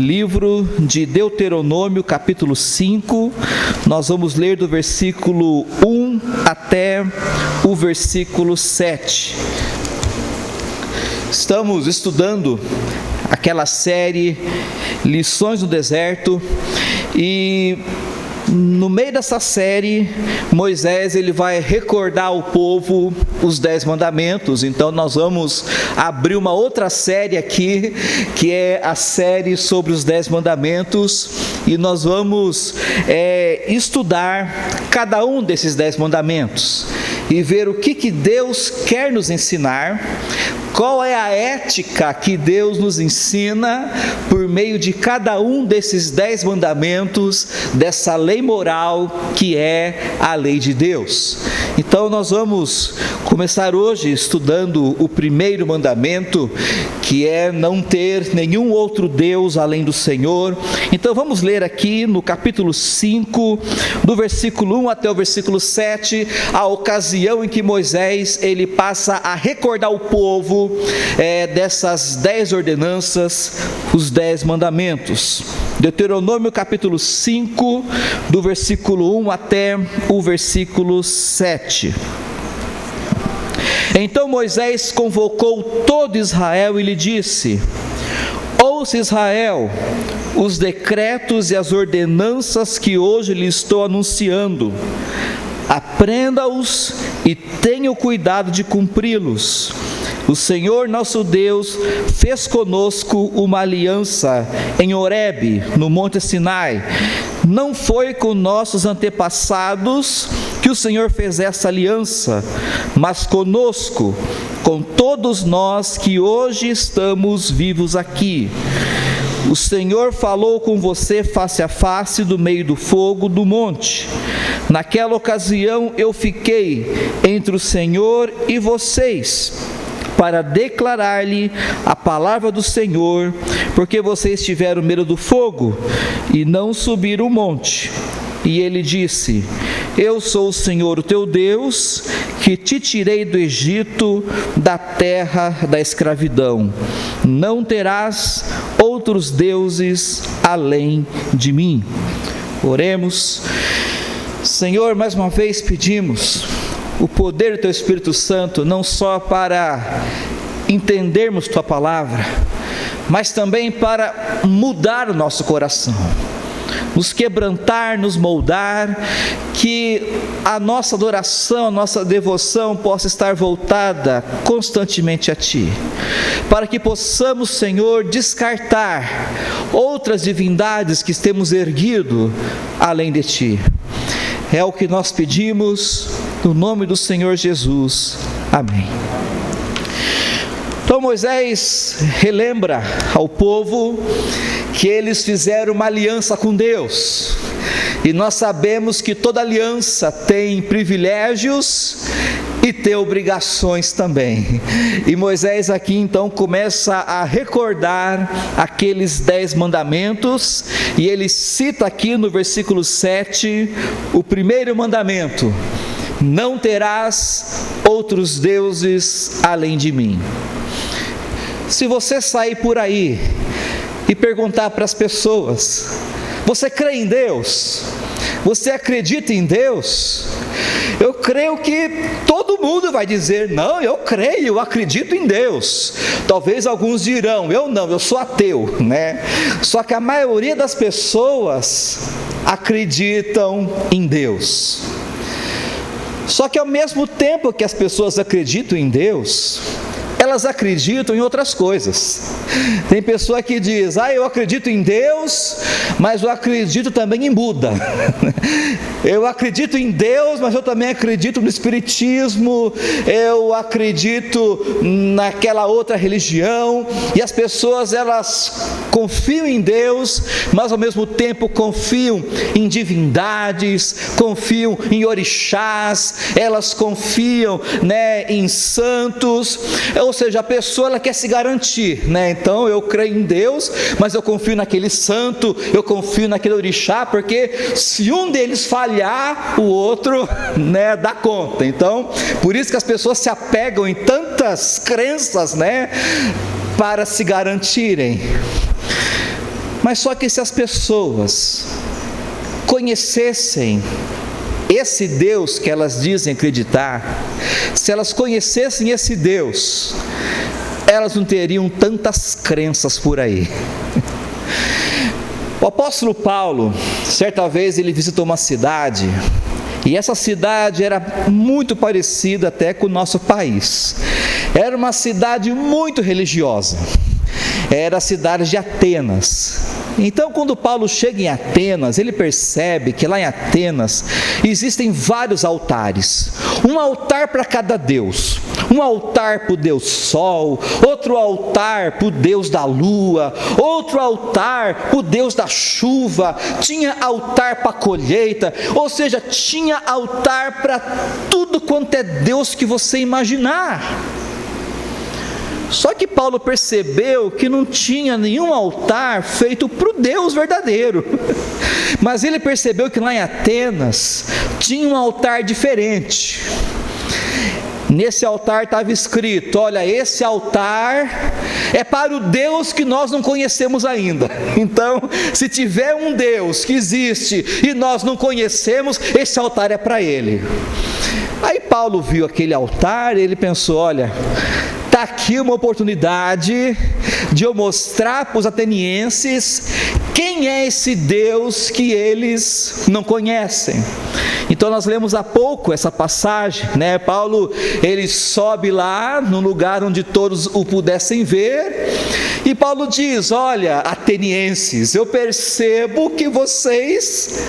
livro de Deuteronômio, capítulo 5, nós vamos ler do versículo 1 até o versículo 7. Estamos estudando aquela série Lições no Deserto e no meio dessa série, Moisés ele vai recordar ao povo os 10 mandamentos. Então nós vamos abrir uma outra série aqui, que é a série sobre os 10 mandamentos, e nós vamos estudar cada um desses 10 mandamentos e ver o que Deus quer nos ensinar, qual é a ética que Deus nos ensina por meio de cada um desses 10 mandamentos, dessa lei moral que é a lei de Deus. Então nós vamos começar hoje estudando o primeiro mandamento, que é não ter nenhum outro Deus além do Senhor. Então vamos ler aqui no capítulo 5, do versículo 1 até o versículo 7, a ocasião em que Moisés ele passa a recordar o povo dessas 10 ordenanças, os 10 mandamentos. Deuteronômio capítulo 5, do versículo 1 até o versículo 7. Então Moisés convocou todo Israel e lhe disse: Ouça, Israel, os decretos e as ordenanças que hoje lhe estou anunciando. Aprenda-os e tenha o cuidado de cumpri-los. O Senhor nosso Deus fez conosco uma aliança em Horebe, no monte Sinai. Não foi com nossos antepassados que o Senhor fez essa aliança, mas conosco, com todos nós que hoje estamos vivos aqui. O Senhor falou com você face a face do meio do fogo do monte. Naquela ocasião eu fiquei entre o Senhor e vocês, para declarar-lhe a palavra do Senhor, porque vocês tiveram medo do fogo e não subiram o monte. E ele disse: Eu sou o Senhor, o teu Deus, que te tirei do Egito, da terra da escravidão. Não terás outros deuses além de mim. Oremos. Senhor, mais uma vez pedimos o poder do Teu Espírito Santo, não só para entendermos Tua palavra, mas também para mudar o nosso coração, nos quebrantar, nos moldar, que a nossa adoração, a nossa devoção possa estar voltada constantemente a Ti, para que possamos, Senhor, descartar outras divindades que temos erguido além de Ti. É o que nós pedimos, no nome do Senhor Jesus. Amém. Então Moisés relembra ao povo que eles fizeram uma aliança com Deus. E nós sabemos que toda aliança tem privilégios e tem obrigações também. E Moisés aqui então começa a recordar aqueles 10 mandamentos, e ele cita aqui no versículo 7 o primeiro mandamento: não terás outros deuses além de mim. Se você sair por aí e perguntar para as pessoas: você crê em Deus? Você acredita em Deus? Eu creio que todo mundo vai dizer: não, eu creio, eu acredito em Deus. Talvez alguns dirão: eu não, eu sou ateu, né? Só que a maioria das pessoas acreditam em Deus. Só que ao mesmo tempo que as pessoas acreditam em Deus, elas acreditam em outras coisas. Tem pessoa que diz: eu acredito em Deus, mas eu acredito também em Buda. Eu acredito em Deus, mas eu também acredito no Espiritismo, eu acredito naquela outra religião. E as pessoas, elas confiam em Deus, mas ao mesmo tempo confiam em divindades, confiam em orixás, elas confiam, em santos. Ou seja, a pessoa ela quer se garantir, Então eu creio em Deus, mas eu confio naquele santo, eu confio naquele orixá, porque se um deles falhar, o outro, dá conta. Então, por isso que as pessoas se apegam em tantas crenças, para se garantirem. Mas só que se as pessoas conhecessem esse Deus que elas dizem acreditar, se elas conhecessem esse Deus, elas não teriam tantas crenças por aí. O apóstolo Paulo, certa vez ele visitou uma cidade, e essa cidade era muito parecida até com o nosso país. Era uma cidade muito religiosa, era a cidade de Atenas. Então, quando Paulo chega em Atenas, ele percebe que lá em Atenas existem vários altares, um altar para cada deus, um altar para o deus Sol, outro altar para o deus da lua, outro altar para o deus da chuva, tinha altar para a colheita, ou seja, tinha altar para tudo quanto é deus que você imaginar. Só que Paulo percebeu que não tinha nenhum altar feito para o Deus verdadeiro, mas ele percebeu que lá em Atenas tinha um altar diferente. Nesse altar estava escrito: olha, esse altar é para o Deus que nós não conhecemos ainda. Então, se tiver um Deus que existe e nós não conhecemos, esse altar é para ele. Aí Paulo viu aquele altar e ele pensou: olha, está aqui uma oportunidade de eu mostrar para os atenienses quem é esse Deus que eles não conhecem. Então nós lemos há pouco essa passagem, né? Paulo, ele sobe lá no lugar onde todos o pudessem ver, e Paulo diz: olha, atenienses, eu percebo que vocês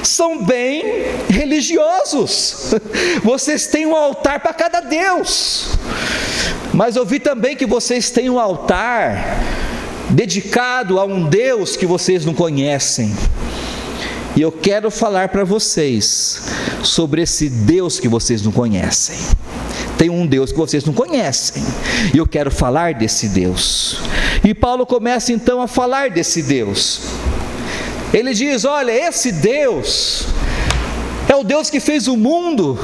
são bem religiosos, vocês têm um altar para cada deus, mas eu vi também que vocês têm um altar dedicado a um Deus que vocês não conhecem. E eu quero falar para vocês sobre esse Deus que vocês não conhecem. Tem um Deus que vocês não conhecem, e eu quero falar desse Deus. E Paulo começa então a falar desse Deus. Ele diz: olha, esse Deus é o Deus que fez o mundo,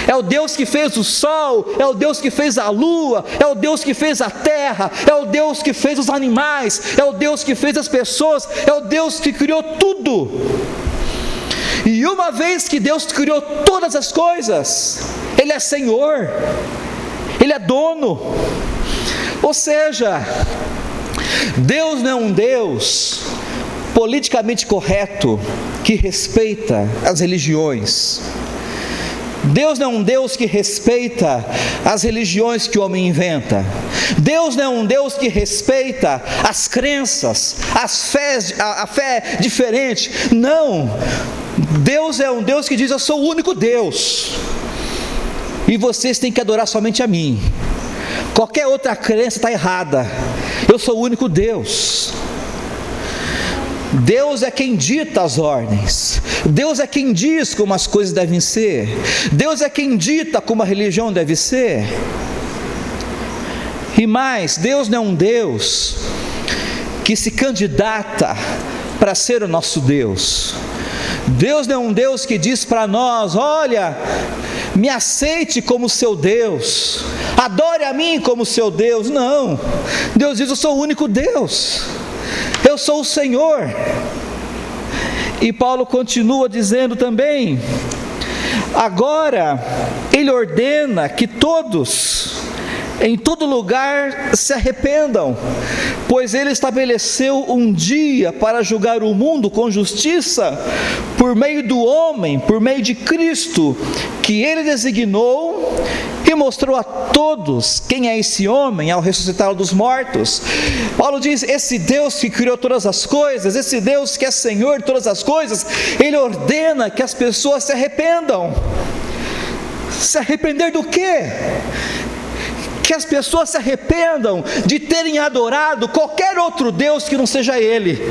é o Deus que fez o sol, é o Deus que fez a lua, é o Deus que fez a terra, é o Deus que fez os animais, é o Deus que fez as pessoas, é o Deus que criou tudo. E uma vez que Deus criou todas as coisas, Ele é Senhor, Ele é dono. Ou seja, Deus não é um Deus politicamente correto que respeita as religiões. Deus não é um Deus que respeita as religiões que o homem inventa. Deus não é um Deus que respeita as crenças, a fé diferente. Não, Deus é um Deus que diz: eu sou o único Deus, e vocês têm que adorar somente a mim. Qualquer outra crença está errada. Eu sou o único Deus. Deus é quem dita as ordens, Deus é quem diz como as coisas devem ser, Deus é quem dita como a religião deve ser. E mais, Deus não é um Deus que se candidata para ser o nosso Deus. Deus não é um Deus que diz para nós: olha, me aceite como seu Deus, adore a mim como seu Deus. Não, Deus diz: eu sou o único Deus, eu sou o Senhor. E Paulo continua dizendo também: agora Ele ordena que todos, em todo lugar, se arrependam, pois Ele estabeleceu um dia para julgar o mundo com justiça, por meio do homem, por meio de Cristo, que Ele designou e mostrou a todos quem é esse homem ao ressuscitá-lo dos mortos. Paulo diz: esse Deus que criou todas as coisas, esse Deus que é Senhor de todas as coisas, Ele ordena que as pessoas se arrependam. Se arrepender do quê? Que as pessoas se arrependam de terem adorado qualquer outro Deus que não seja Ele.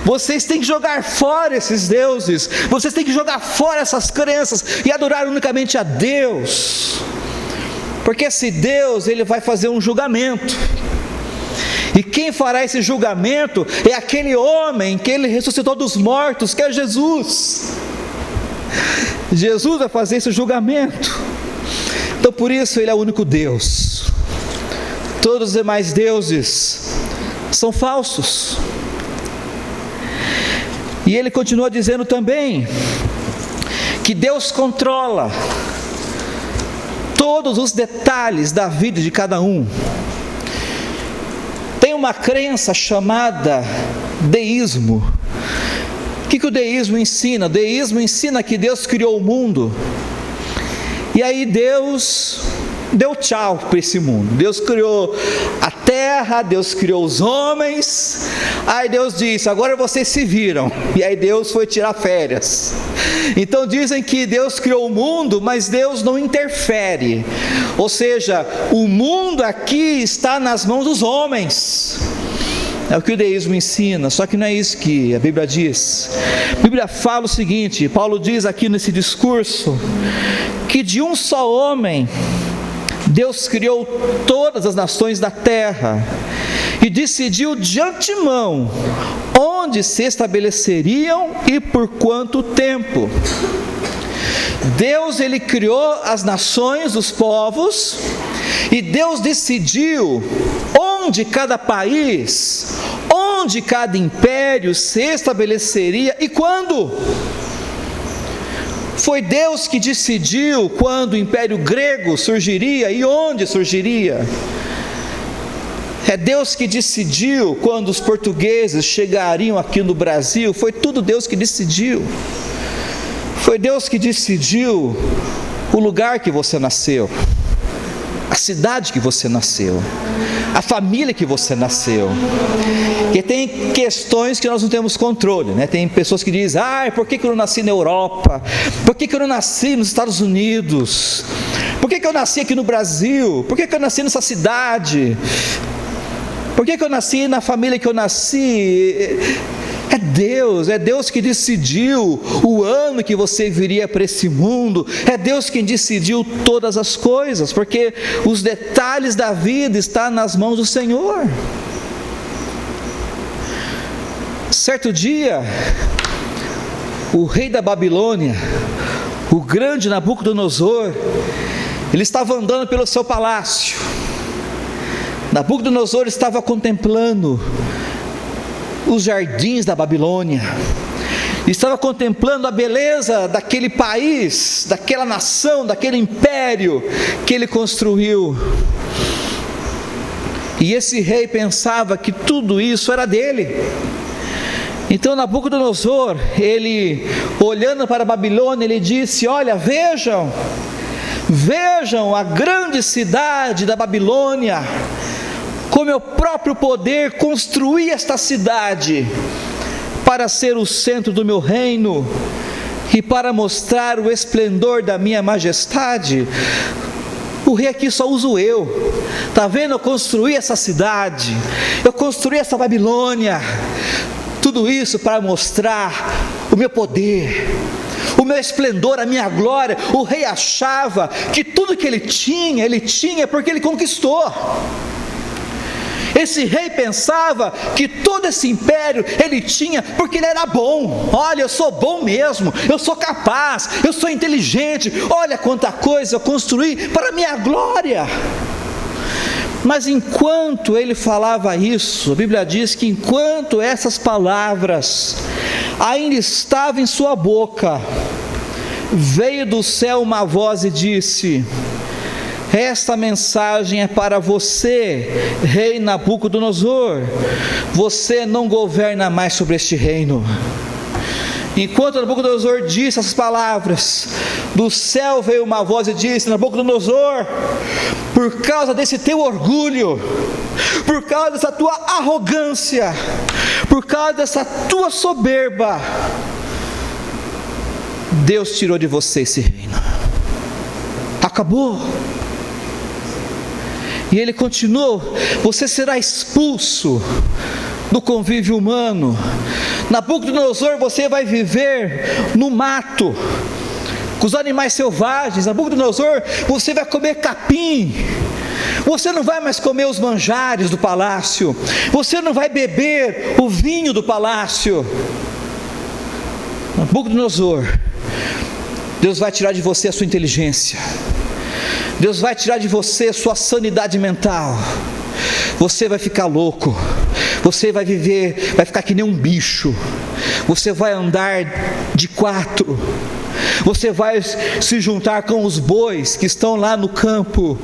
Vocês têm que jogar fora esses deuses, vocês têm que jogar fora essas crenças e adorar unicamente a Deus, porque esse Deus, Ele vai fazer um julgamento, e quem fará esse julgamento é aquele homem que Ele ressuscitou dos mortos, que é Jesus. Jesus vai fazer esse julgamento. Então por isso Ele é o único Deus. Todos os demais deuses são falsos. E ele continua dizendo também que Deus controla todos os detalhes da vida de cada um. Tem uma crença chamada deísmo. O que o deísmo ensina? O deísmo ensina que Deus criou o mundo, e aí Deus deu tchau para esse mundo. Deus criou a terra, Deus criou os homens, aí Deus disse, agora vocês se viram, e aí Deus foi tirar férias. Então dizem que Deus criou o mundo, mas Deus não interfere, ou seja, o mundo aqui está nas mãos dos homens. É o que o deísmo ensina, só que não é isso que a Bíblia diz. A Bíblia fala o seguinte, Paulo diz aqui nesse discurso, que de um só homem Deus criou todas as nações da terra e decidiu de antemão onde se estabeleceriam e por quanto tempo. Deus, ele criou as nações, os povos, e Deus decidiu onde cada país, onde cada império se estabeleceria e quando. Foi Deus que decidiu quando o Império Grego surgiria e onde surgiria. É Deus que decidiu quando os portugueses chegariam aqui no Brasil. Foi tudo Deus que decidiu. Foi Deus que decidiu o lugar que você nasceu, a cidade que você nasceu, a família que você nasceu. Porque tem questões que nós não temos controle, né? Tem pessoas que dizem, por que eu não nasci na Europa? Por que eu não nasci nos Estados Unidos? Por que eu nasci aqui no Brasil? Por que eu nasci nessa cidade? Por que eu nasci na família que eu nasci? É Deus que decidiu o ano que você viria para esse mundo, é Deus quem decidiu todas as coisas, porque os detalhes da vida estão nas mãos do Senhor. Certo dia, o rei da Babilônia, o grande Nabucodonosor, ele estava andando pelo seu palácio. Nabucodonosor estava contemplando os jardins da Babilônia, estava contemplando a beleza daquele país, daquela nação, daquele império que ele construiu. E esse rei pensava que tudo isso era dele. Então Nabucodonosor, ele olhando para a Babilônia, ele disse, olha, vejam a grande cidade da Babilônia, com meu próprio poder construí esta cidade para ser o centro do meu reino e para mostrar o esplendor da minha majestade. O rei aqui só uso eu, está vendo? Eu construí essa cidade, eu construí essa Babilônia, tudo isso para mostrar o meu poder, o meu esplendor, a minha glória. O rei achava que tudo que ele tinha porque ele conquistou. Esse rei pensava que todo esse império ele tinha porque ele era bom. Olha, eu sou bom mesmo, eu sou capaz, eu sou inteligente, olha quanta coisa eu construí para a minha glória. Mas enquanto ele falava isso, a Bíblia diz que enquanto essas palavras ainda estavam em sua boca, veio do céu uma voz e disse, esta mensagem é para você, rei Nabucodonosor, você não governa mais sobre este reino. Enquanto Nabucodonosor disse essas palavras, do céu veio uma voz e disse, Nabucodonosor, por causa desse teu orgulho, por causa dessa tua arrogância, por causa dessa tua soberba, Deus tirou de você esse reino. Acabou. E ele continuou, você será expulso do convívio humano. Nabucodonosor, você vai viver no mato, com os animais selvagens. Nabucodonosor, você vai comer capim. Você não vai mais comer os manjares do palácio. Você não vai beber o vinho do palácio. Nabucodonosor, Deus vai tirar de você a sua inteligência. Deus vai tirar de você sua sanidade mental. Você vai ficar louco, Você vai viver, vai ficar que nem um bicho. Você vai andar de 4. Você vai se juntar com os bois que estão lá no campo.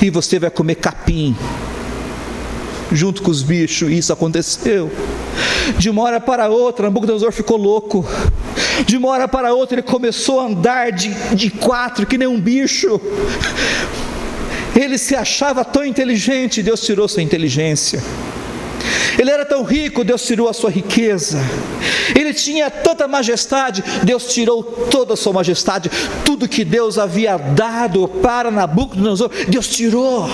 E você vai comer capim junto com os bichos. E isso aconteceu. De uma hora para outra, Nabucodonosor ficou louco. De uma hora para outra ele começou a andar de 4, que nem um bicho. Ele se achava tão inteligente, Deus tirou sua inteligência. Ele era tão rico, Deus tirou a sua riqueza. Ele tinha tanta majestade, Deus tirou toda a sua majestade. Tudo que Deus havia dado para Nabucodonosor, Deus tirou.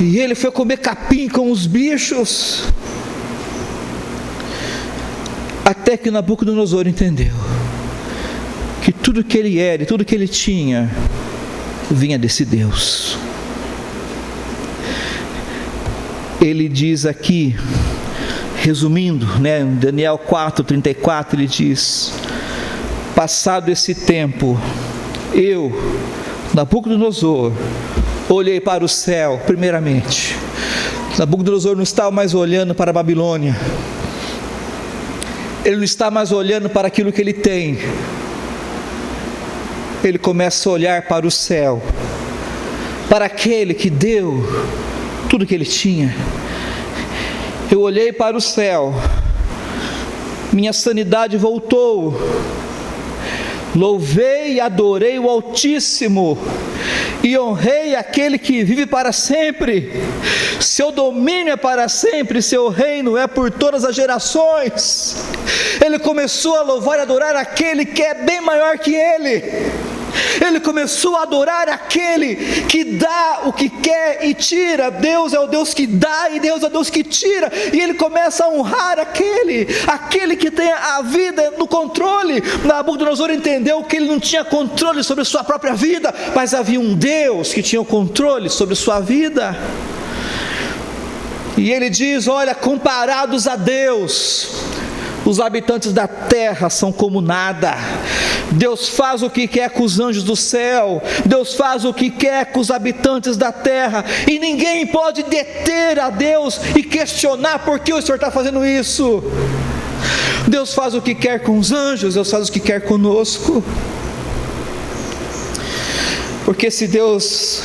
E ele foi comer capim com os bichos. Até que Nabucodonosor entendeu que tudo que ele era e tudo que ele tinha vinha desse Deus. Ele diz aqui, resumindo, em Daniel 4:34, ele diz: passado esse tempo, eu, Nabucodonosor, olhei para o céu. Primeiramente, Nabucodonosor não estava mais olhando para a Babilônia. Ele não está mais olhando para aquilo que ele tem. Ele começa a olhar para o céu, para aquele que deu tudo que ele tinha. Eu olhei para o céu, minha sanidade voltou. Louvei e adorei o Altíssimo, e honrei aquele que vive para sempre. Seu domínio é para sempre, seu reino é por todas as gerações. Ele começou a louvar e adorar aquele que é bem maior que ele. Ele começou a adorar aquele que dá o que quer e tira. Deus é o Deus que dá e Deus é o Deus que tira. E ele começa a honrar aquele que tem a vida no controle. Nabucodonosor entendeu que ele não tinha controle sobre sua própria vida, mas havia um Deus que tinha o controle sobre sua vida. E ele diz: olha, comparados a Deus, os habitantes da terra são como nada. Deus faz o que quer com os anjos do céu, Deus faz o que quer com os habitantes da terra, e ninguém pode deter a Deus e questionar por que o Senhor está fazendo isso. Deus faz o que quer com os anjos, Deus faz o que quer conosco. Porque se Deus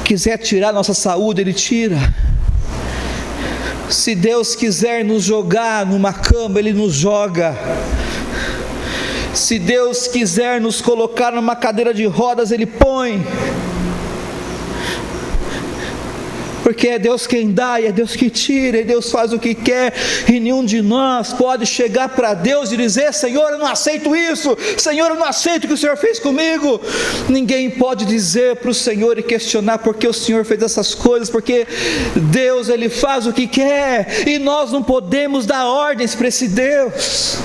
quiser tirar nossa saúde, Ele tira. Se Deus quiser nos jogar numa cama, Ele nos joga. Se Deus quiser nos colocar numa cadeira de rodas, Ele põe. Porque é Deus quem dá e é Deus que tira, e Deus faz o que quer, e nenhum de nós pode chegar para Deus e dizer: Senhor, eu não aceito isso, Senhor, eu não aceito o que o Senhor fez comigo. Ninguém pode dizer para o Senhor e questionar por que o Senhor fez essas coisas, porque Deus, Ele faz o que quer, e nós não podemos dar ordens para esse Deus.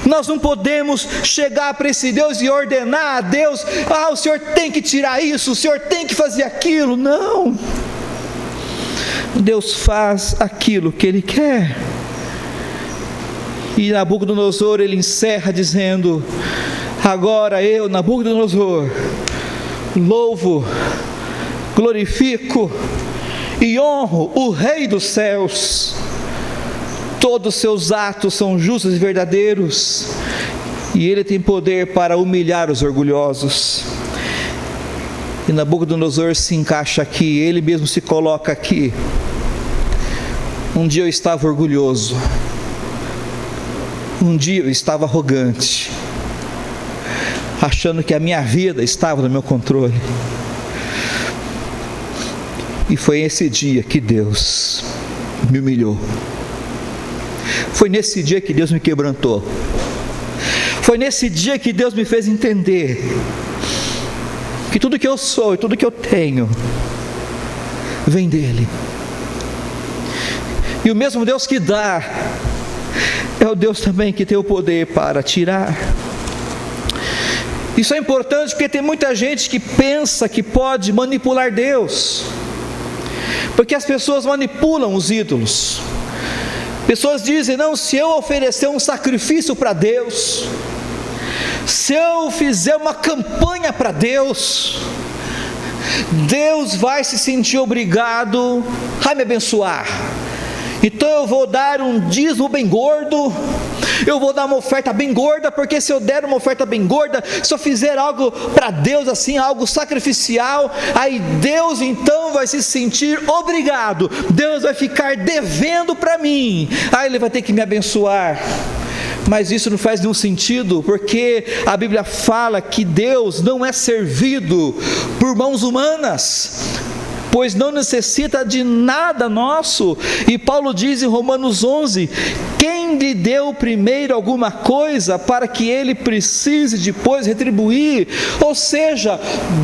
Nós não podemos chegar para esse Deus e ordenar a Deus: o Senhor tem que tirar isso, o Senhor tem que fazer aquilo. Não. Deus faz aquilo que Ele quer. E Nabucodonosor, ele encerra dizendo: agora eu, Nabucodonosor, louvo, glorifico e honro o Rei dos céus. Todos os seus atos são justos e verdadeiros, e Ele tem poder para humilhar os orgulhosos. E Nabucodonosor se encaixa aqui, ele mesmo se coloca aqui. Um dia eu estava orgulhoso, um dia eu estava arrogante, achando que a minha vida estava no meu controle. E foi esse dia que Deus me humilhou. Foi nesse dia que Deus me quebrantou. Foi nesse dia que Deus me fez entender que tudo que eu sou e tudo que eu tenho vem dEle. E o mesmo Deus que dá é o Deus também que tem o poder para tirar. Isso é importante porque tem muita gente que pensa que pode manipular Deus, porque as pessoas manipulam os ídolos. Pessoas dizem: não, se eu oferecer um sacrifício para Deus, se eu fizer uma campanha para Deus, Deus vai se sentir obrigado a me abençoar. Então eu vou dar um dízimo bem gordo, eu vou dar uma oferta bem gorda, porque se eu der uma oferta bem gorda, se eu fizer algo para Deus assim, algo sacrificial, aí Deus então vai se sentir obrigado, Deus vai ficar devendo para mim, aí Ele vai ter que me abençoar. Mas isso não faz nenhum sentido, porque a Bíblia fala que Deus não é servido por mãos humanas, pois não necessita de nada nosso. E Paulo diz em Romanos 11: quem lhe deu primeiro alguma coisa para que ele precise depois retribuir? Ou seja,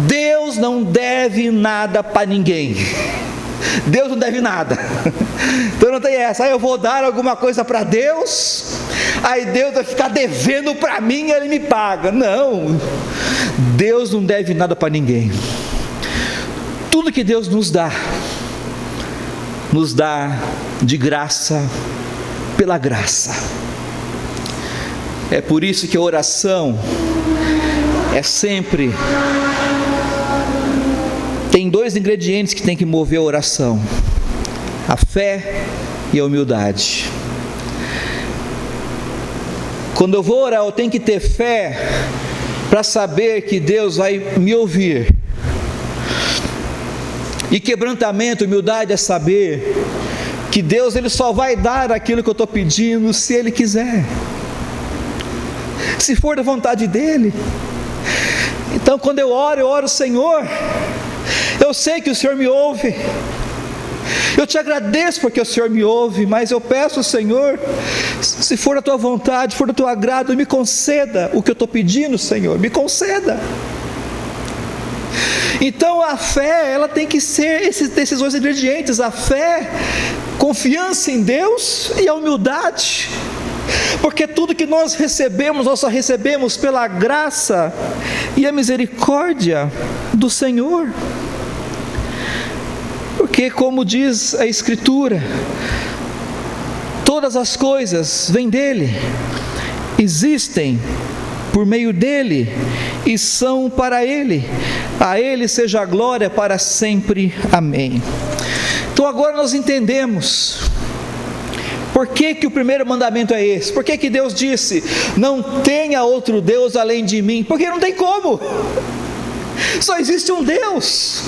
Deus não deve nada para ninguém. Deus não deve nada. Então não tem essa, aí eu vou dar alguma coisa para Deus, aí Deus vai ficar devendo para mim e Ele me paga. Não, Deus não deve nada para ninguém. Tudo que Deus nos dá de graça, pela graça. É por isso que a oração é sempre, tem dois ingredientes que tem que mover a oração: a fé e a humildade. Quando eu vou orar, eu tenho que ter fé para saber que Deus vai me ouvir. E quebrantamento, humildade é saber que Deus Ele só vai dar aquilo que eu estou pedindo se Ele quiser, se for da vontade dEle. Então quando eu oro, Senhor, eu sei que o Senhor me ouve, eu te agradeço porque o Senhor me ouve, mas eu peço, Senhor, se for da Tua vontade, for do Teu agrado, me conceda o que eu estou pedindo, Senhor, me conceda. Então a fé, ela tem que ser esses dois ingredientes: a fé, confiança em Deus, e a humildade, porque tudo que nós recebemos, nós só recebemos pela graça e a misericórdia do Senhor. Porque como diz a Escritura, todas as coisas vêm dEle, existem por meio dEle e são para Ele. A Ele seja a glória para sempre. Amém. Então agora nós entendemos por que o primeiro mandamento é esse. Por que Deus disse: não tenha outro Deus além de mim? Porque não tem como. Só existe um Deus.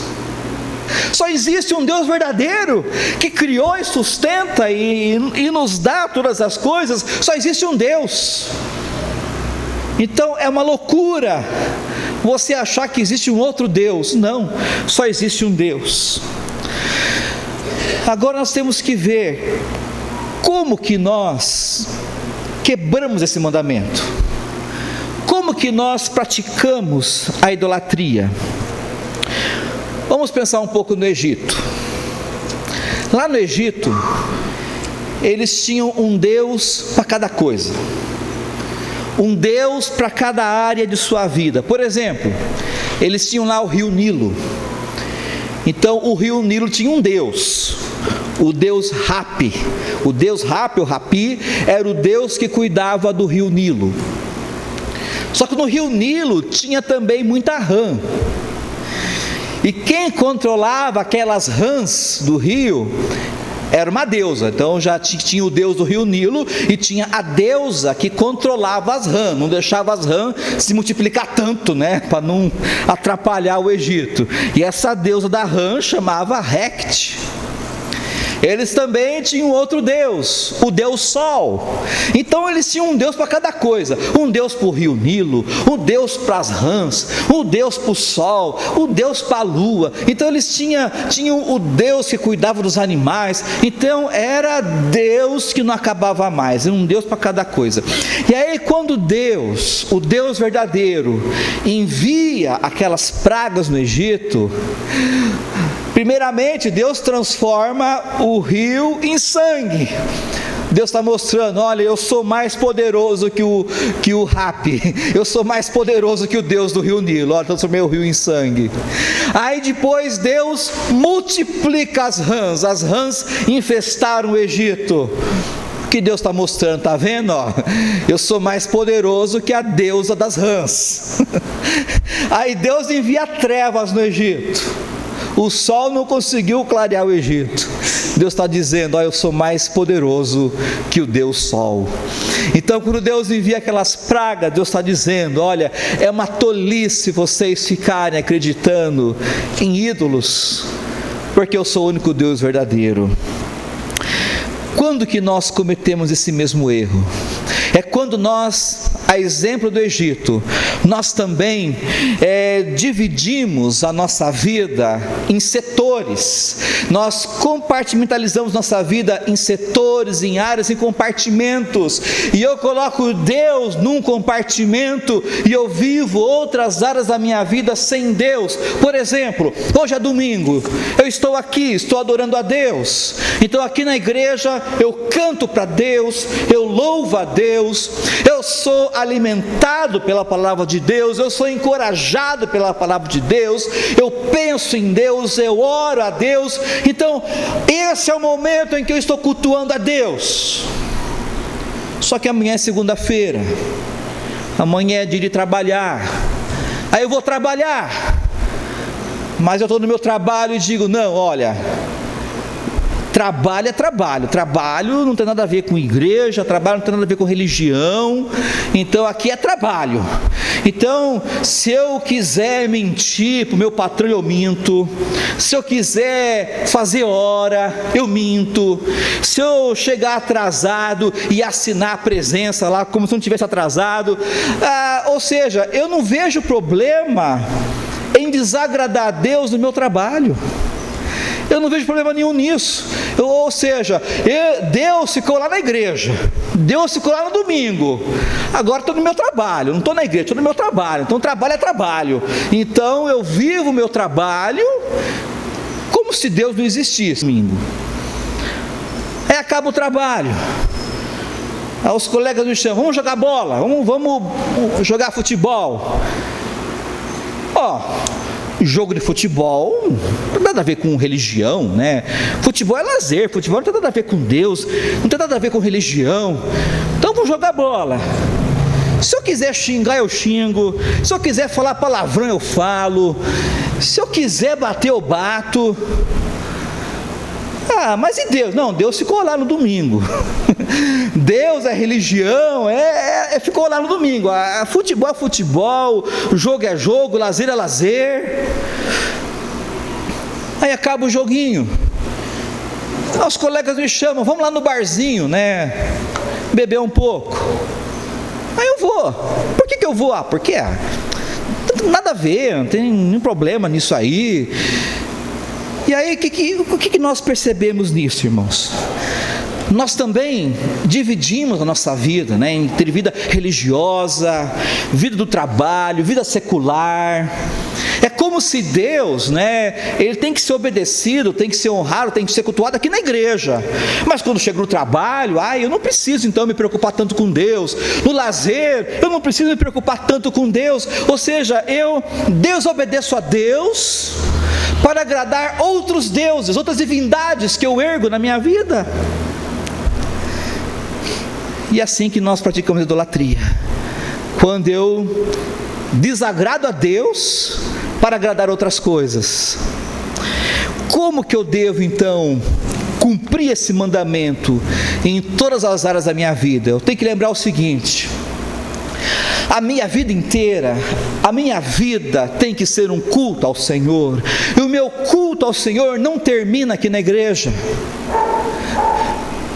Só existe um Deus verdadeiro, que criou e sustenta e nos dá todas as coisas. Só existe um Deus. Então é uma loucura você achar que existe um outro Deus. Não, só existe um Deus. Agora nós temos que ver como que nós quebramos esse mandamento, como que nós praticamos a idolatria. Vamos pensar um pouco no Egito. Lá no Egito, eles tinham um Deus para cada coisa, um Deus para cada área de sua vida. Por exemplo, eles tinham lá o rio Nilo. Então o rio Nilo tinha um Deus, o Deus Hapi. O Deus Hapi, ou Rapi, era o Deus que cuidava do rio Nilo. Só que no rio Nilo tinha também muita rã, e quem controlava aquelas rãs do rio era uma deusa. Então já tinha o Deus do rio Nilo e tinha a deusa que controlava as rãs, não deixava as rãs se multiplicar tanto, né, para não atrapalhar o Egito. E essa deusa da rã chamava Hekt. Eles também tinham outro Deus, o Deus Sol. Então eles tinham um Deus para cada coisa: um Deus para o rio Nilo, um Deus para as rãs, um Deus para o sol, um Deus para a lua. Então eles tinham o Deus que cuidava dos animais. Então era Deus que não acabava mais, um Deus para cada coisa. E aí quando Deus, o Deus verdadeiro, envia aquelas pragas no Egito, primeiramente Deus transforma o rio em sangue. Deus está mostrando: olha, eu sou mais poderoso que o Hapi, eu sou mais poderoso que o Deus do rio Nilo. Olha, transformei o rio em sangue. Aí depois Deus multiplica as rãs infestaram o Egito. O que Deus está mostrando? Está vendo? Ó, eu sou mais poderoso que a deusa das rãs. Aí Deus envia trevas no Egito. o sol não conseguiu clarear o Egito. Deus está dizendo: ó, eu sou mais poderoso que o Deus Sol. Então, quando Deus envia aquelas pragas, Deus está dizendo: olha, é uma tolice vocês ficarem acreditando em ídolos, porque eu sou o único Deus verdadeiro. Quando que nós cometemos esse mesmo erro? É quando nós, a exemplo do Egito, nós também dividimos a nossa vida em setores. Nós compartimentalizamos nossa vida em setores, em áreas, em compartimentos. E eu coloco Deus num compartimento e eu vivo outras áreas da minha vida sem Deus. Por exemplo, hoje é domingo, eu estou aqui, estou adorando a Deus. Então aqui na igreja eu canto para Deus, eu louvo a Deus, eu sou alimentado pela palavra de Deus, eu sou encorajado pela palavra de Deus, eu penso em Deus, eu oro a Deus. Então esse é o momento em que eu estou cultuando a Deus. Só que amanhã é segunda-feira, amanhã é dia de trabalhar, aí eu vou trabalhar, mas eu estou no meu trabalho e digo: não, olha, trabalho é trabalho, trabalho não tem nada a ver com igreja, trabalho não tem nada a ver com religião, então aqui é trabalho. Então, se eu quiser mentir para o meu patrão, eu minto. Se eu quiser fazer hora, eu minto. Se eu chegar atrasado e assinar a presença lá como se não tivesse atrasado, ou seja, eu não vejo problema em desagradar a Deus no meu trabalho. Eu não vejo problema nenhum nisso. Ou seja, Deus ficou lá na igreja, Deus ficou lá no domingo, agora estou no meu trabalho, não estou na igreja, estou no meu trabalho. Então trabalho é trabalho. Então eu vivo o meu trabalho como se Deus não existisse. Domingo, aí acaba o trabalho, aí os colegas me chamam: vamos jogar bola, vamos jogar futebol. Jogo de futebol não tem nada a ver com religião, né? Futebol é lazer, futebol não tem nada a ver com Deus, não tem nada a ver com religião. Então vamos jogar bola. Se eu quiser xingar, eu xingo. Se eu quiser falar palavrão, eu falo. Se eu quiser bater, eu bato. Mas e Deus? Não, Deus ficou lá no domingo. Deus é religião, ficou lá no domingo. Futebol é futebol, jogo é jogo, lazer é lazer. Aí acaba o joguinho, os colegas me chamam: vamos lá no barzinho, né, beber um pouco. Aí eu vou. Por que eu vou? Porque nada a ver, não tem nenhum problema nisso aí. E aí, o que nós percebemos nisso, irmãos? Nós também dividimos a nossa vida, né, entre vida religiosa, vida do trabalho, vida secular. É como se Deus, né, ele tem que ser obedecido, tem que ser honrado, tem que ser cultuado aqui na igreja. Mas quando chega no trabalho, eu não preciso então me preocupar tanto com Deus. No lazer, eu não preciso me preocupar tanto com Deus. Ou seja, eu desobedeço a Deus para agradar outros deuses, outras divindades que eu ergo na minha vida. E é assim que nós praticamos idolatria, quando eu desagrado a Deus para agradar outras coisas. Como que eu devo então cumprir esse mandamento em todas as áreas da minha vida? Eu tenho que lembrar o seguinte: a minha vida inteira, a minha vida tem que ser um culto ao Senhor. E o meu culto ao Senhor não termina aqui na igreja.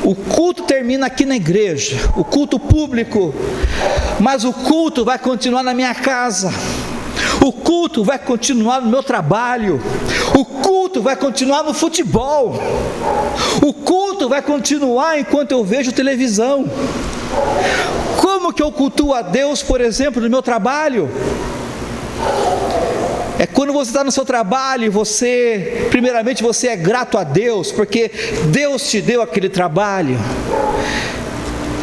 O culto termina aqui na igreja, o culto público, mas o culto vai continuar na minha casa, o culto vai continuar no meu trabalho, o culto vai continuar no futebol, o culto vai continuar enquanto eu vejo televisão. Como que eu cultuo a Deus, por exemplo, no meu trabalho? É quando você está no seu trabalho e primeiramente você é grato a Deus, porque Deus te deu aquele trabalho.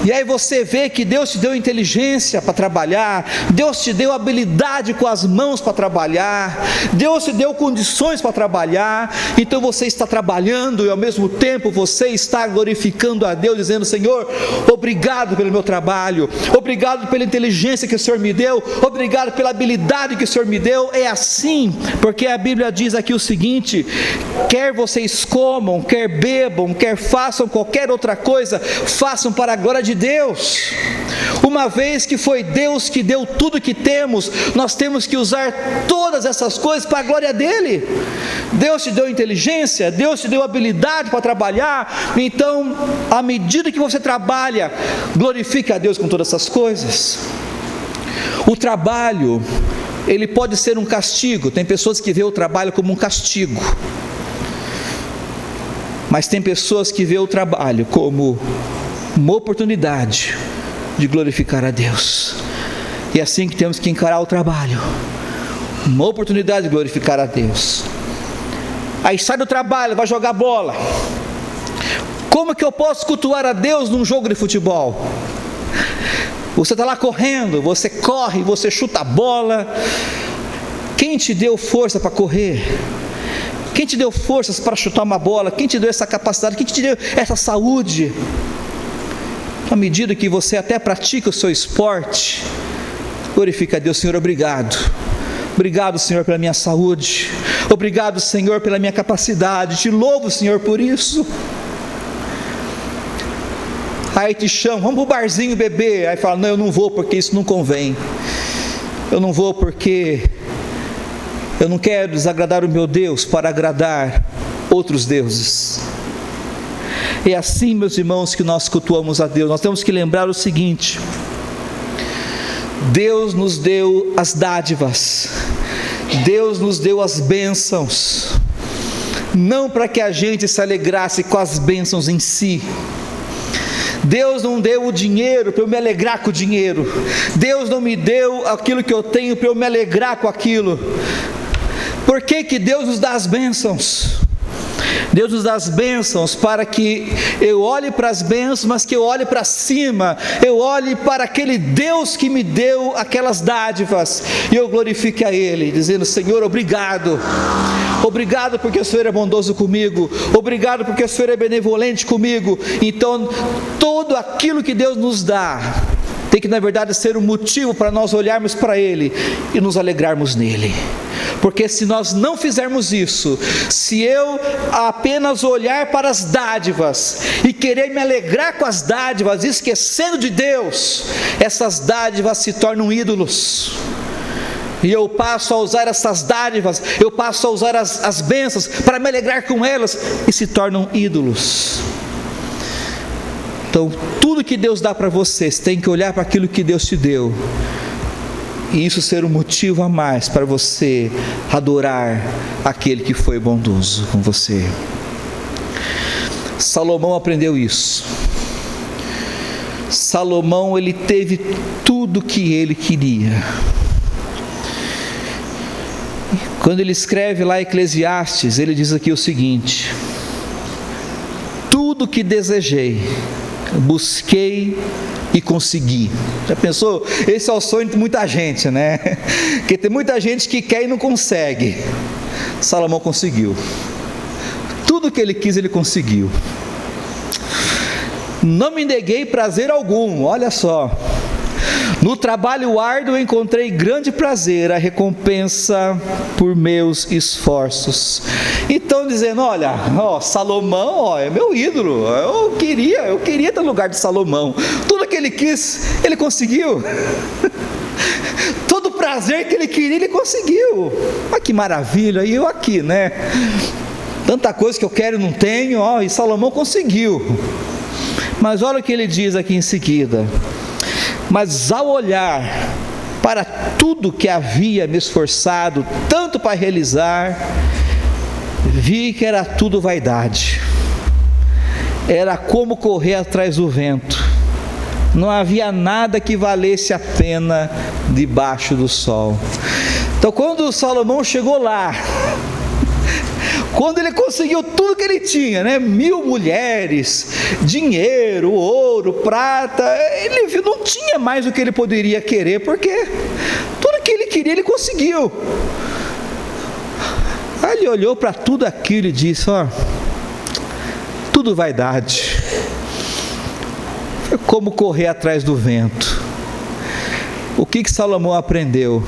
E aí você vê que Deus te deu inteligência para trabalhar, Deus te deu habilidade com as mãos para trabalhar, Deus te deu condições para trabalhar. Então você está trabalhando e ao mesmo tempo você está glorificando a Deus, dizendo: Senhor, obrigado pelo meu trabalho, obrigado pela inteligência que o Senhor me deu, obrigado pela habilidade que o Senhor me deu. É assim, porque a Bíblia diz aqui o seguinte: quer vocês comam, quer bebam, quer façam qualquer outra coisa, façam para a glória de Deus. Uma vez que foi Deus que deu tudo que temos, nós temos que usar todas essas coisas para a glória dele. Deus te deu inteligência, Deus te deu habilidade para trabalhar, então à medida que você trabalha, glorifique a Deus com todas essas coisas. O trabalho, ele pode ser um castigo. Tem pessoas que veem o trabalho como um castigo, mas tem pessoas que veem o trabalho como uma oportunidade de glorificar a Deus. E é assim que temos que encarar o trabalho, uma oportunidade de glorificar a Deus. Aí sai do trabalho, vai jogar bola. Como que eu posso cultuar a Deus num jogo de futebol? Você está lá correndo, você corre, você chuta a bola. Quem te deu força para correr? Quem te deu forças para chutar uma bola? Quem te deu essa capacidade? Quem te deu essa saúde? À medida que você até pratica o seu esporte, glorifica a Deus: Senhor, obrigado. Obrigado, Senhor, pela minha saúde. Obrigado, Senhor, pela minha capacidade. Te louvo, Senhor, por isso. Aí te chamam: vamos para o barzinho beber. Aí fala: não, eu não vou porque isso não convém. Eu não vou porque eu não quero desagradar o meu Deus para agradar outros deuses. É assim, meus irmãos, que nós cultuamos a Deus. Nós temos que lembrar o seguinte: Deus nos deu as dádivas, Deus nos deu as bênçãos, não para que a gente se alegrasse com as bênçãos em si. Deus não deu o dinheiro para eu me alegrar com o dinheiro. Deus não me deu aquilo que eu tenho para eu me alegrar com aquilo. Por que que Deus nos dá as bênçãos? Deus nos dá as bênçãos para que eu olhe para as bênçãos, mas que eu olhe para cima, eu olhe para aquele Deus que me deu aquelas dádivas, e eu glorifique a Ele, dizendo: Senhor, obrigado. Obrigado porque o Senhor é bondoso comigo, obrigado porque o Senhor é benevolente comigo. Então, tudo aquilo que Deus nos dá tem que, na verdade, ser um motivo para nós olharmos para Ele e nos alegrarmos nele. Porque se nós não fizermos isso, se eu apenas olhar para as dádivas e querer me alegrar com as dádivas, esquecendo de Deus, essas dádivas se tornam ídolos. E eu passo a usar essas dádivas, eu passo a usar as bênçãos para me alegrar com elas, e se tornam ídolos. Então, tudo que Deus dá para você, você tem que olhar para aquilo que Deus te deu, e isso ser um motivo a mais para você adorar aquele que foi bondoso com você. Salomão aprendeu isso. Salomão, ele teve tudo que ele queria. Quando ele escreve lá Eclesiastes, ele diz aqui o seguinte: tudo que desejei, busquei e consegui. Já pensou? Esse é o sonho de muita gente, né? Porque tem muita gente que quer e não consegue. Salomão conseguiu. Tudo que ele quis, ele conseguiu. Não me neguei prazer algum. Olha só: no trabalho árduo encontrei grande prazer, a recompensa por meus esforços. Então, dizendo: olha, Salomão, é meu ídolo, eu queria estar no lugar de Salomão. Tudo que ele quis, ele conseguiu. Todo prazer que ele queria, ele conseguiu. Olha que maravilha, e eu aqui, né? Tanta coisa que eu quero e não tenho, e Salomão conseguiu. Mas olha o que ele diz aqui em seguida: mas ao olhar para tudo que havia me esforçado tanto para realizar, vi que era tudo vaidade, era como correr atrás do vento, não havia nada que valesse a pena debaixo do sol. Então, quando Salomão chegou lá, Quando ele conseguiu tudo que ele tinha, 1000 mulheres, dinheiro, ouro, prata, ele viu, não tinha mais o que ele poderia querer, porque tudo que ele queria ele conseguiu. Aí ele olhou para tudo aquilo e disse: tudo vaidade. Foi como correr atrás do vento. O que Salomão aprendeu?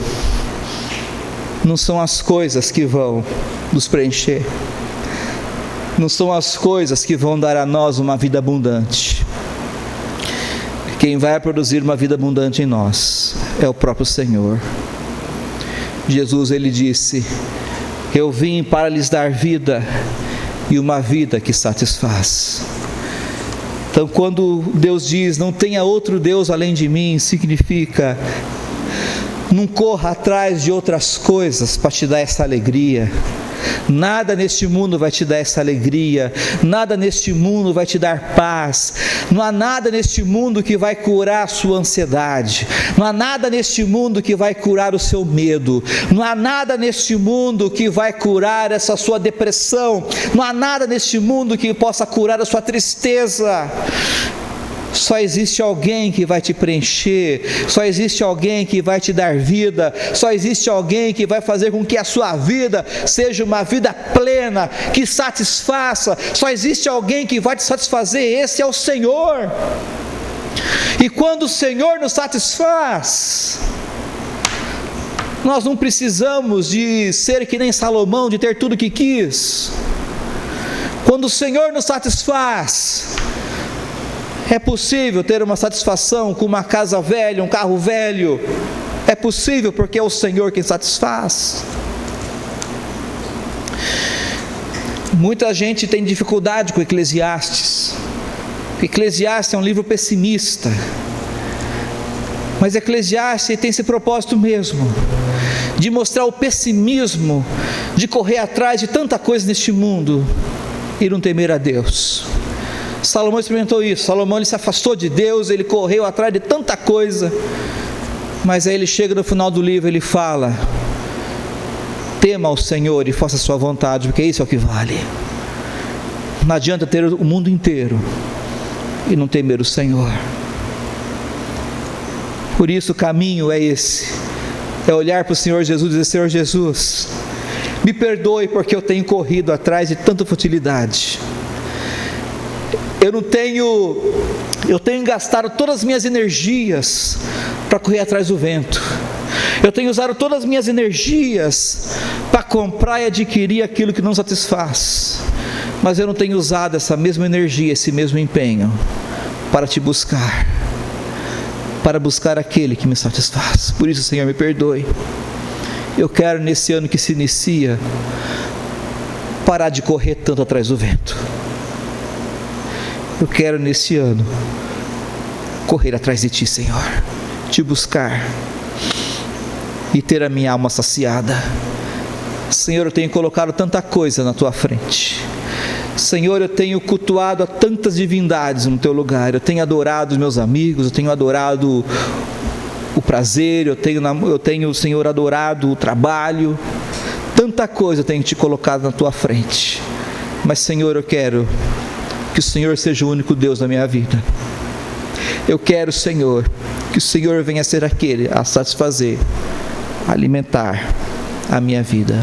Não são as coisas que vão nos preencher, não são as coisas que vão dar a nós uma vida abundante. Quem vai produzir uma vida abundante em nós é o próprio Senhor. Jesus, ele disse: eu vim para lhes dar vida, e uma vida que satisfaz. Então, quando Deus diz: não tenha outro Deus além de mim, significa: não corra atrás de outras coisas para te dar essa alegria. Nada neste mundo vai te dar essa alegria, nada neste mundo vai te dar paz, não há nada neste mundo que vai curar a sua ansiedade, não há nada neste mundo que vai curar o seu medo, não há nada neste mundo que vai curar essa sua depressão, não há nada neste mundo que possa curar a sua tristeza. Só existe alguém que vai te preencher, só existe alguém que vai te dar vida, só existe alguém que vai fazer com que a sua vida seja uma vida plena, que satisfaça. Só existe alguém que vai te satisfazer, esse é o Senhor. E quando o Senhor nos satisfaz, nós não precisamos de ser que nem Salomão, de ter tudo que quis. Quando o Senhor nos satisfaz, é possível ter uma satisfação com uma casa velha, um carro velho. É possível, porque é o Senhor quem satisfaz. Muita gente tem dificuldade com Eclesiastes. Eclesiastes é um livro pessimista, mas Eclesiastes tem esse propósito mesmo, de mostrar o pessimismo, de correr atrás de tanta coisa neste mundo e não temer a Deus. Salomão experimentou isso. Salomão, ele se afastou de Deus, ele correu atrás de tanta coisa, mas aí ele chega no final do livro, ele fala: tema ao Senhor e faça a sua vontade, porque isso é o que vale. Não adianta ter o mundo inteiro e não temer o Senhor. Por isso o caminho é esse, é olhar para o Senhor Jesus e dizer: Senhor Jesus, me perdoe porque eu tenho corrido atrás de tanta futilidade. Eu tenho gastado todas as minhas energias para correr atrás do vento. Eu tenho usado todas as minhas energias para comprar e adquirir aquilo que não satisfaz. Mas eu não tenho usado essa mesma energia, esse mesmo empenho para te buscar, para buscar aquele que me satisfaz. Por isso, Senhor, me perdoe. Eu quero, nesse ano que se inicia, parar de correr tanto atrás do vento. Eu quero, nesse ano, correr atrás de Ti, Senhor, Te buscar e ter a minha alma saciada. Senhor, eu tenho colocado tanta coisa na Tua frente. Senhor, eu tenho cultuado a tantas divindades no Teu lugar. Eu tenho adorado os meus amigos, eu tenho adorado o prazer, eu tenho, Senhor, adorado o trabalho. Tanta coisa eu tenho Te colocado na Tua frente. Mas, Senhor, eu quero que o Senhor seja o único Deus na minha vida. Eu quero, Senhor, que o Senhor venha ser aquele a satisfazer, a alimentar a minha vida.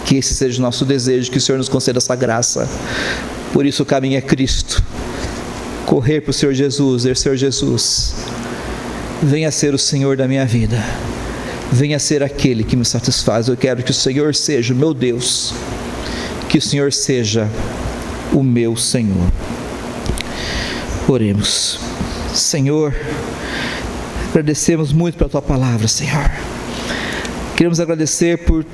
Que esse seja o nosso desejo, que o Senhor nos conceda essa graça. Por isso o caminho é Cristo. Correr para o Senhor Jesus, dizer: Senhor Jesus, venha ser o Senhor da minha vida, venha ser aquele que me satisfaz. Eu quero que o Senhor seja o meu Deus, que o Senhor seja o meu Senhor. Oremos. Senhor, agradecemos muito pela Tua palavra, Senhor. Queremos agradecer por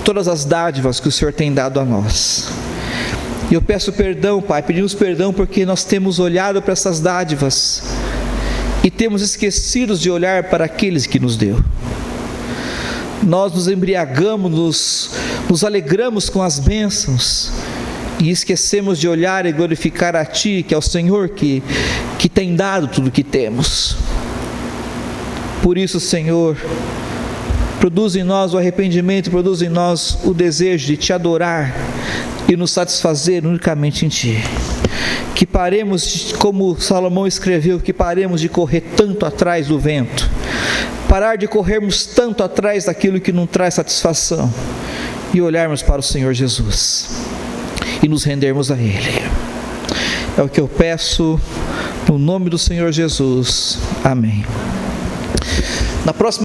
todas as dádivas que o Senhor tem dado a nós. E eu peço perdão, Pai, pedimos perdão porque nós temos olhado para essas dádivas e temos esquecido de olhar para aqueles que nos deu. Nós nos embriagamos, nos alegramos com as bênçãos e esquecemos de olhar e glorificar a Ti, que é o Senhor que tem dado tudo o que temos. Por isso, Senhor, Produz em nós o arrependimento, produz em nós o desejo de Te adorar e nos satisfazer unicamente em Ti. Que paremos, como Salomão escreveu, que paremos de correr tanto atrás do vento, parar de corrermos tanto atrás daquilo que não traz satisfação e olharmos para o Senhor Jesus e nos rendermos a Ele. É o que eu peço no nome do Senhor Jesus. Amém. Na próxima